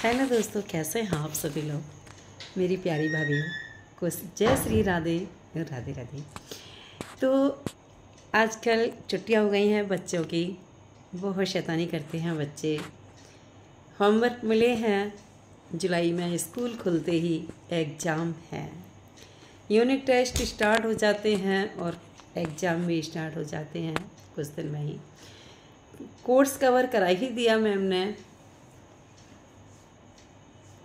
Hello दोस्तों, कैसे हैं आप सभी लोग। मेरी प्यारी भाभीयों को जय श्री राधे राधे राधे। तो आजकल छुट्टियां हो गई हैं बच्चों की, बहुत शैतानी करते हैं बच्चे। होमवर्क मिले हैं, जुलाई में स्कूल खुलते ही एग्ज़ाम है, यूनिट टेस्ट स्टार्ट हो जाते हैं और एग्ज़ाम भी स्टार्ट हो जाते हैं कुछ दिन में ही। कोर्स कवर करा ही दिया मैम ने,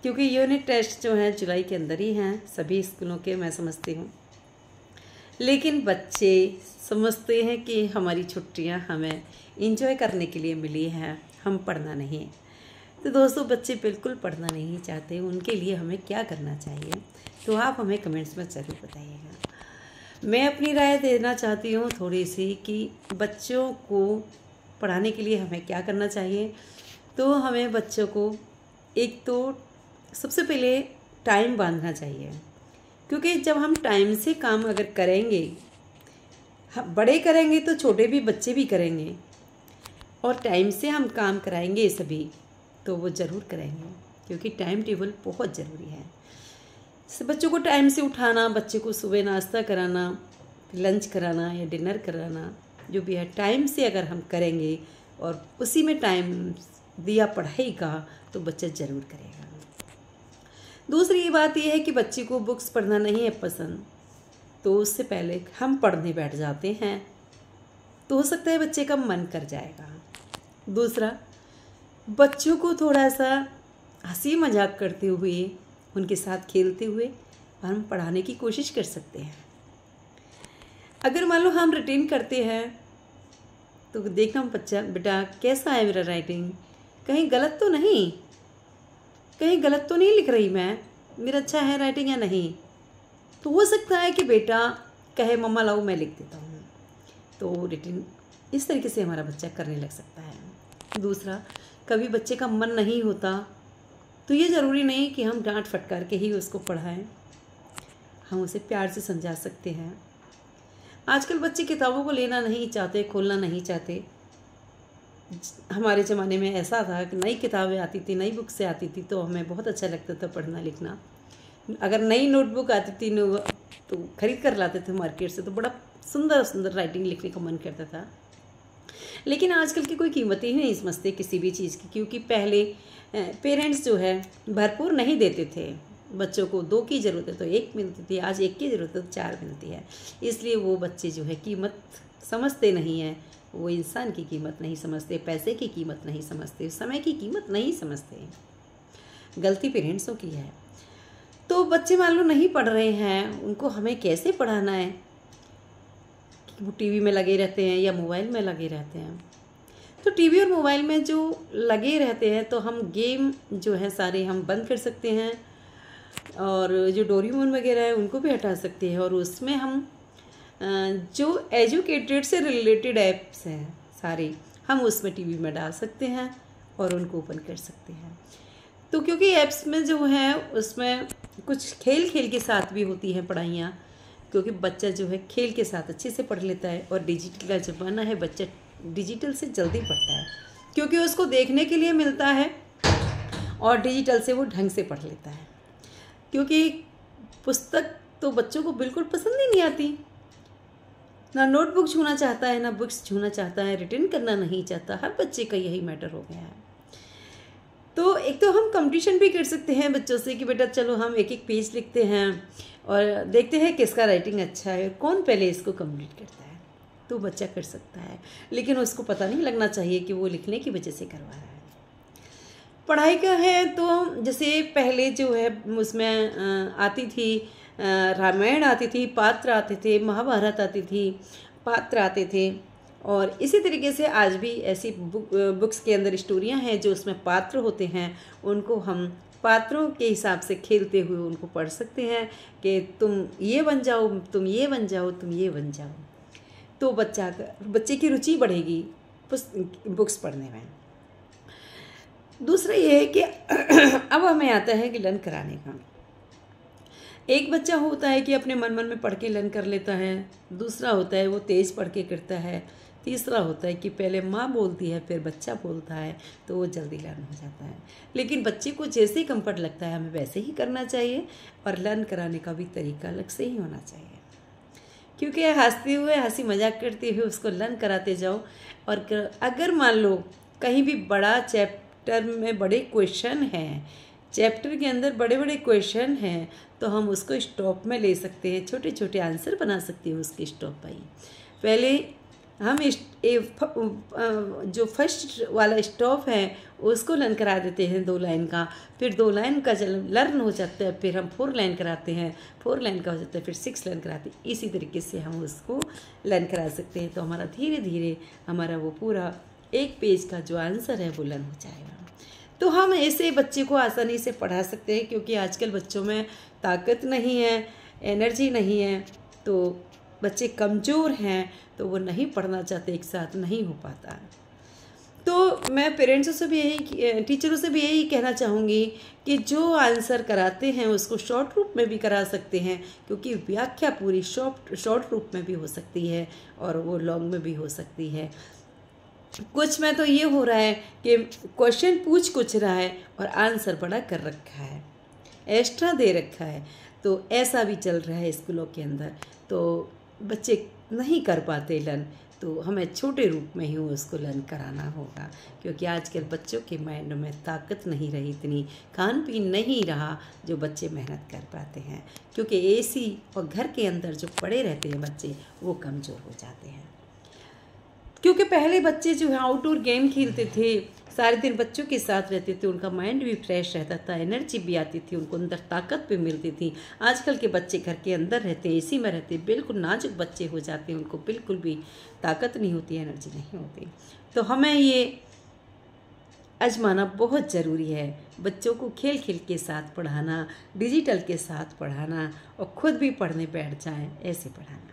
क्योंकि यूनिट टेस्ट जो हैं जुलाई के अंदर ही हैं सभी स्कूलों के, मैं समझती हूँ। लेकिन बच्चे समझते हैं कि हमारी छुट्टियाँ हमें इंजॉय करने के लिए मिली हैं, हम पढ़ना नहीं। तो दोस्तों, बच्चे बिल्कुल पढ़ना नहीं चाहते, उनके लिए हमें क्या करना चाहिए, तो आप हमें कमेंट्स में ज़रूर बताइएगा। मैं अपनी राय देना चाहती हूँ थोड़ी सी कि बच्चों को पढ़ाने के लिए हमें क्या करना चाहिए। तो हमें बच्चों को एक तो सबसे पहले टाइम बांधना चाहिए, क्योंकि जब हम टाइम से काम अगर करेंगे, बड़े करेंगे तो छोटे भी बच्चे भी करेंगे, और टाइम से हम काम कराएंगे सभी तो वो ज़रूर करेंगे, क्योंकि टाइम टेबल बहुत ज़रूरी है। बच्चों को टाइम से उठाना, बच्चे को सुबह नाश्ता कराना, लंच कराना या डिनर कराना, जो भी है टाइम से अगर हम करेंगे और उसी में टाइम दिया पढ़ाई का, तो बच्चा ज़रूर करेगा। दूसरी बात यह है कि बच्चे को बुक्स पढ़ना नहीं है पसंद, तो उससे पहले हम पढ़ने बैठ जाते हैं तो हो सकता है बच्चे का मन कर जाएगा। दूसरा, बच्चों को थोड़ा सा हंसी मजाक करते हुए, उनके साथ खेलते हुए हम पढ़ाने की कोशिश कर सकते हैं। अगर मान लो हम रूटीन करते हैं तो देखना बच्चा, बेटा कैसा है मेरा राइटिंग, कहीं गलत तो नहीं, कहीं गलत तो नहीं लिख रही मैं, मेरा अच्छा है राइटिंग या नहीं। तो हो सकता है कि बेटा कहे मम्मा लाओ मैं लिख देता हूँ, तो रूटीन इस तरीके से हमारा बच्चा करने लग सकता है। दूसरा, कभी बच्चे का मन नहीं होता तो ये ज़रूरी नहीं कि हम डांट फटकार के ही उसको पढ़ाएं, हम उसे प्यार से समझा सकते हैं। आजकल बच्चे किताबों को लेना नहीं चाहते, खोलना नहीं चाहते। हमारे ज़माने में ऐसा था कि नई किताबें आती थी, नई बुक से आती थी, तो हमें बहुत अच्छा लगता था पढ़ना लिखना। अगर नई नोटबुक आती थी तो खरीद कर लाते थे मार्केट से, तो बड़ा सुंदर सुंदर राइटिंग लिखने का मन करता था। लेकिन आजकल की कोई कीमत ही नहीं समझते किसी भी चीज़ की, क्योंकि पहले पेरेंट्स जो है भरपूर नहीं देते थे बच्चों को। 2 की ज़रूरत है तो 1 मिलती थी, आज 1 की ज़रूरत है तो 4 मिलती है। इसलिए वो बच्चे जो है कीमत समझते नहीं हैं, वो इंसान की कीमत नहीं समझते, पैसे की कीमत नहीं समझते, समय की कीमत नहीं समझते। गलती पेरेंट्सों की है। तो बच्चे मान लो नहीं पढ़ रहे हैं, उनको हमें कैसे पढ़ाना है। वो टीवी में लगे रहते हैं या मोबाइल में लगे रहते हैं, तो टीवी और मोबाइल में जो लगे रहते हैं तो हम गेम जो है सारे हम बंद कर सकते हैं, और जो डोरेमोन वगैरह है उनको भी हटा सकते हैं, और उसमें हम जो एजुकेटेड से रिलेटेड ऐप्स हैं सारे हम उसमें टीवी में डाल सकते हैं और उनको ओपन कर सकते हैं। तो क्योंकि ऐप्स में जो है उसमें कुछ खेल खेल के साथ भी होती हैं पढ़ाइयाँ, क्योंकि बच्चा जो है खेल के साथ अच्छे से पढ़ लेता है, और डिजिटल का ज़माना है, बच्चा डिजिटल से जल्दी पढ़ता है क्योंकि उसको देखने के लिए मिलता है, और डिजिटल से वो ढंग से पढ़ लेता है। क्योंकि पुस्तक तो बच्चों को बिल्कुल पसंद ही नहीं आती, ना नोटबुक छूना चाहता है, ना बुक्स छूना चाहता है, रिटर्न करना नहीं चाहता। हर बच्चे का यही मैटर हो गया है। तो एक तो हम कंपटीशन भी कर सकते हैं बच्चों से कि बेटा चलो हम एक एक पेज लिखते हैं और देखते हैं किसका राइटिंग अच्छा है, कौन पहले इसको कंप्लीट करता है। तो बच्चा कर सकता है, लेकिन उसको पता नहीं लगना चाहिए कि वो लिखने की वजह से करवा रहा है। पढ़ाई का है तो जैसे पहले जो है उसमें आती थी रामायण आती थी, पात्र आते थे, महाभारत आती थी, पात्र आते थे, और इसी तरीके से आज भी ऐसी बुक्स के अंदर स्टोरियां हैं जो उसमें पात्र होते हैं। उनको हम पात्रों के हिसाब से खेलते हुए उनको पढ़ सकते हैं कि तुम ये बन जाओ, तुम ये बन जाओ, तुम ये बन जाओ। तो बच्चे की रुचि बढ़ेगी बुक्स पढ़ने में। दूसरा ये है कि अब हमें आता है कि लर्न कराने का। एक बच्चा होता है कि अपने मन में पढ़ के लर्न कर लेता है, दूसरा होता है वो तेज़ पढ़ के करता है, तीसरा होता है कि पहले माँ बोलती है फिर बच्चा बोलता है, तो वो जल्दी लर्न हो जाता है। लेकिन बच्चे को जैसे ही कंफर्ट लगता है हमें वैसे ही करना चाहिए, और लर्न कराने का भी तरीका अलग से ही होना चाहिए। क्योंकि हंसते हुए, हंसी मजाक करते हुए उसको लर्न कराते जाओ। और अगर मान लो कहीं भी बड़ा चैप्टर में बड़े क्वेश्चन हैं, चैप्टर के अंदर बड़े बड़े क्वेश्चन हैं, तो हम उसको स्टॉप में ले सकते हैं, छोटे छोटे आंसर बना सकते हैं उसके स्टॉप पर ही। पहले हम जो फर्स्ट वाला स्टॉप है उसको लर्न करा देते हैं 2 लाइन का, फिर 2 लाइन का जब लर्न हो जाता है फिर हम 4 लाइन कराते हैं, 4 लाइन का हो जाता है फिर 6 लाइन कराते हैं। इसी तरीके से हम उसको लर्न करा सकते हैं, तो हमारा धीरे धीरे हमारा वो पूरा 1 पेज का जो आंसर है वो लर्न हो जाएगा। तो हम ऐसे बच्चे को आसानी से पढ़ा सकते हैं, क्योंकि आजकल बच्चों में ताकत नहीं है, एनर्जी नहीं है, तो बच्चे कमज़ोर हैं, तो वो नहीं पढ़ना चाहते, एक साथ नहीं हो पाता। तो मैं पेरेंट्सों से भी यही, टीचरों से भी यही कहना चाहूँगी कि जो आंसर कराते हैं उसको शॉर्ट रूप में भी करा सकते हैं, क्योंकि व्याख्या पूरी शॉर्ट रूप में भी हो सकती है और वो लॉन्ग में भी हो सकती है। कुछ में तो ये हो रहा है कि क्वेश्चन पूछ कुछ रहा है और आंसर बड़ा कर रखा है, एक्स्ट्रा दे रखा है, तो ऐसा भी चल रहा है स्कूलों के अंदर, तो बच्चे नहीं कर पाते लर्न। तो हमें छोटे रूप में ही उसको लर्न कराना होगा, क्योंकि आजकल बच्चों के माइंड में ताकत नहीं रही, इतनी खान पीन नहीं रहा जो बच्चे मेहनत कर पाते हैं, क्योंकि एसी और घर के अंदर जो पड़े रहते हैं बच्चे वो कमज़ोर हो जाते हैं। क्योंकि पहले बच्चे जो है आउटडोर गेम खेलते थे, सारे दिन बच्चों के साथ रहते थे, उनका माइंड भी फ्रेश रहता था, एनर्जी भी आती थी, उनको अंदर ताकत भी मिलती थी। आजकल के बच्चे घर के अंदर रहते, एसी में रहते, बिल्कुल नाजुक बच्चे हो जाते हैं, उनको बिल्कुल भी ताकत नहीं होती, एनर्जी नहीं होती। तो हमें ये आजमाना बहुत ज़रूरी है, बच्चों को खेल खेल के साथ पढ़ाना, डिजिटल के साथ पढ़ाना, और ख़ुद भी पढ़ने बैठ जाएँ, ऐसे पढ़ाना।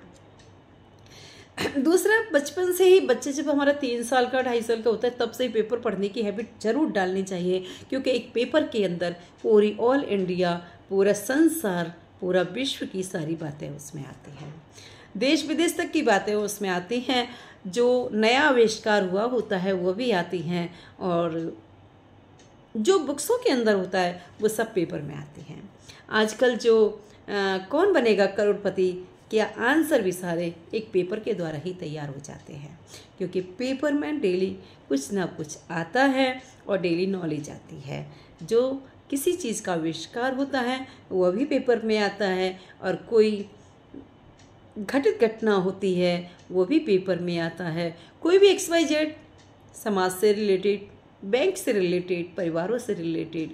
दूसरा, बचपन से ही बच्चे जब हमारा 3 साल का 2.5 साल का होता है तब से ही पेपर पढ़ने की हैबिट ज़रूर डालनी चाहिए, क्योंकि एक पेपर के अंदर पूरी ऑल इंडिया, पूरा संसार, पूरा विश्व की सारी बातें उसमें आती हैं, देश विदेश तक की बातें उसमें आती हैं, जो नया आविष्कार हुआ होता है वो भी आती हैं, और जो बुक्सों के अंदर होता है वो सब पेपर में आती हैं। आजकल जो कौन बनेगा करोड़पति के आंसर भी सारे एक पेपर के द्वारा ही तैयार हो जाते हैं, क्योंकि पेपर में डेली कुछ ना कुछ आता है और डेली नॉलेज आती है। जो किसी चीज़ का आविष्कार होता है वह भी पेपर में आता है, और कोई घटित घटना होती है वो भी पेपर में आता है। कोई भी XYZ समाज से रिलेटेड, बैंक से रिलेटेड, परिवारों से रिलेटेड,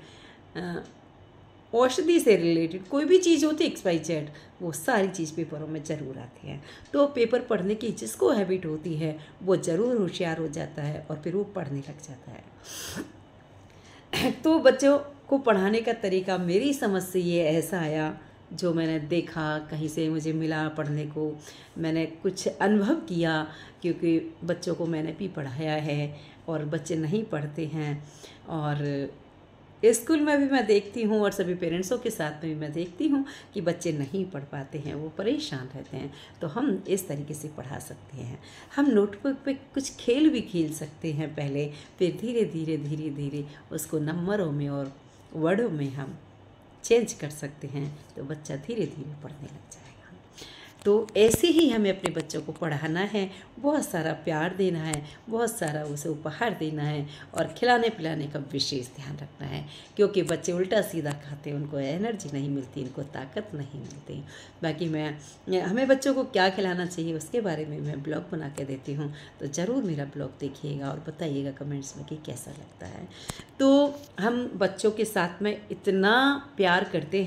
औषधि से रिलेटेड कोई भी चीज़ होती है XYZ, वो सारी चीज़ पेपरों में ज़रूर आती है। तो पेपर पढ़ने की जिसको हैबिट होती है वो ज़रूर होशियार हो जाता है और फिर वो पढ़ने लग जाता है। तो बच्चों को पढ़ाने का तरीका मेरी समझ से ये ऐसा आया, जो मैंने देखा, कहीं से मुझे मिला पढ़ने को, मैंने कुछ अनुभव किया, क्योंकि बच्चों को मैंने भी पढ़ाया है और बच्चे नहीं पढ़ते हैं, और स्कूल में भी मैं देखती हूँ और सभी पेरेंट्सों के साथ में भी मैं देखती हूँ कि बच्चे नहीं पढ़ पाते हैं, वो परेशान रहते हैं। तो हम इस तरीके से पढ़ा सकते हैं, हम नोटबुक पे कुछ खेल भी खेल सकते हैं पहले, फिर धीरे धीरे उसको नंबरों में और वर्डों में हम चेंज कर सकते हैं, तो बच्चा धीरे धीरे पढ़ने लग जाएगा। तो ऐसे ही हमें अपने बच्चों को पढ़ाना है, बहुत सारा प्यार देना है, बहुत सारा उसे उपहार देना है, और खिलाने पिलाने का विशेष ध्यान रखना है, क्योंकि बच्चे उल्टा सीधा खाते हैं, उनको एनर्जी नहीं मिलती, इनको ताकत नहीं मिलती। बाकी हमें बच्चों को क्या खिलाना चाहिए उसके बारे में मैं ब्लॉग बना के देती हूँ, तो ज़रूर मेरा ब्लॉग देखिएगा और बताइएगा कमेंट्स में कि कैसा लगता है। तो हम बच्चों के साथ में इतना प्यार करते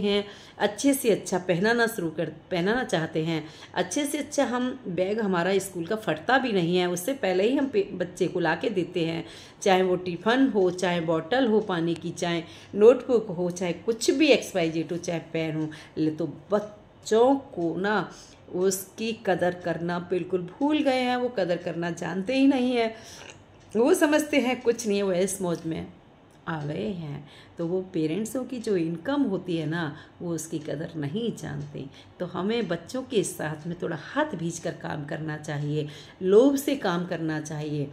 हैं, अच्छे से अच्छा पहनाना चाहते हैं, अच्छे से अच्छा हम बैग, हमारा स्कूल का फटता भी नहीं है, उससे पहले ही हम बच्चे को ला के देते हैं, चाहे वो टिफ़न हो, चाहे बॉटल हो पानी की, चाहे नोटबुक हो, चाहे कुछ भी XYZ हो, चाहे पेन हो। तो बच्चों को ना उसकी कदर करना बिल्कुल भूल गए हैं, वो कदर करना जानते ही नहीं है, वो समझते हैं कुछ नहीं है, वो इस मौज में आ गए हैं, तो वो पेरेंट्सों की जो इनकम होती है ना, वो उसकी कदर नहीं जानते। तो हमें बच्चों के साथ में थोड़ा हाथ भींच कर काम करना चाहिए, लोभ से काम करना चाहिए।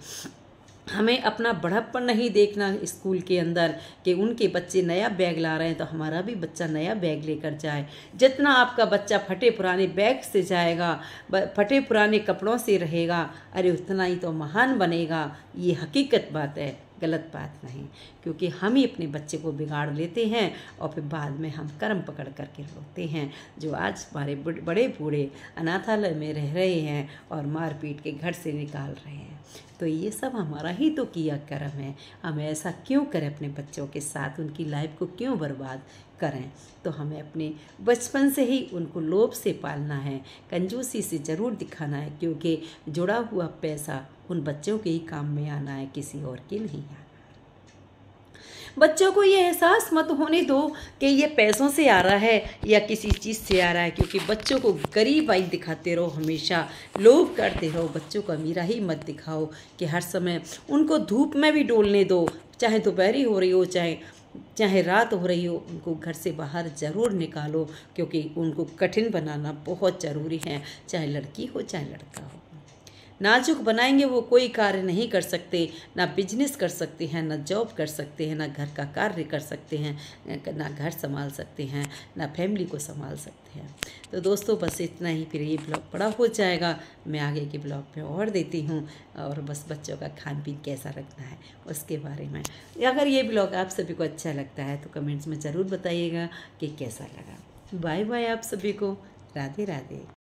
हमें अपना बड़प्पन नहीं देखना स्कूल के अंदर कि उनके बच्चे नया बैग ला रहे हैं तो हमारा भी बच्चा नया बैग लेकर जाए। जितना आपका बच्चा फटे पुराने बैग से जाएगा, फटे पुराने कपड़ों से रहेगा, अरे उतना ही तो महान बनेगा। ये हकीकत बात है, गलत बात नहीं। क्योंकि हम ही अपने बच्चे को बिगाड़ लेते हैं और फिर बाद में हम कर्म पकड़ करके रोते हैं। जो आज हमारे बड़े बूढ़े अनाथालय में रह रहे हैं और मार पीट के घर से निकाल रहे हैं, तो ये सब हमारा ही तो किया कर्म है। हम ऐसा क्यों करें अपने बच्चों के साथ, उनकी लाइफ को क्यों बर्बाद करें। तो हमें अपने बचपन से ही उनको लोभ से पालना है, कंजूसी से ज़रूर दिखाना है, क्योंकि जुड़ा हुआ पैसा उन बच्चों के ही काम में आना है, किसी और के नहीं आना। बच्चों को ये एहसास मत होने दो कि ये पैसों से आ रहा है या किसी चीज़ से आ रहा है, क्योंकि बच्चों को गरीब आई दिखाते रहो, हमेशा लोभ करते रहो। बच्चों को अमीरा ही मत दिखाओ कि हर समय उनको धूप में भी डोलने दो, चाहे दोपहरी हो रही हो चाहे रात हो रही हो, उनको घर से बाहर ज़रूर निकालो, क्योंकि उनको कठिन बनाना बहुत ज़रूरी है, चाहे लड़की हो चाहे लड़का हो। नाजुक बनाएंगे वो कोई कार्य नहीं कर सकते, ना बिजनेस कर सकते हैं, ना जॉब कर सकते हैं, ना घर का कार्य कर सकते हैं, ना घर संभाल सकते हैं, ना फैमिली को संभाल सकते हैं। तो दोस्तों बस इतना ही, फिर ये ब्लॉग बड़ा हो जाएगा, मैं आगे के ब्लॉग पे और देती हूँ। और बस बच्चों का खान पीन कैसा रखना है उसके बारे में। अगर ये ब्लॉग आप सभी को अच्छा लगता है तो कमेंट्स में ज़रूर बताइएगा कि कैसा लगा। बाय बाय आप सभी को, राधे राधे।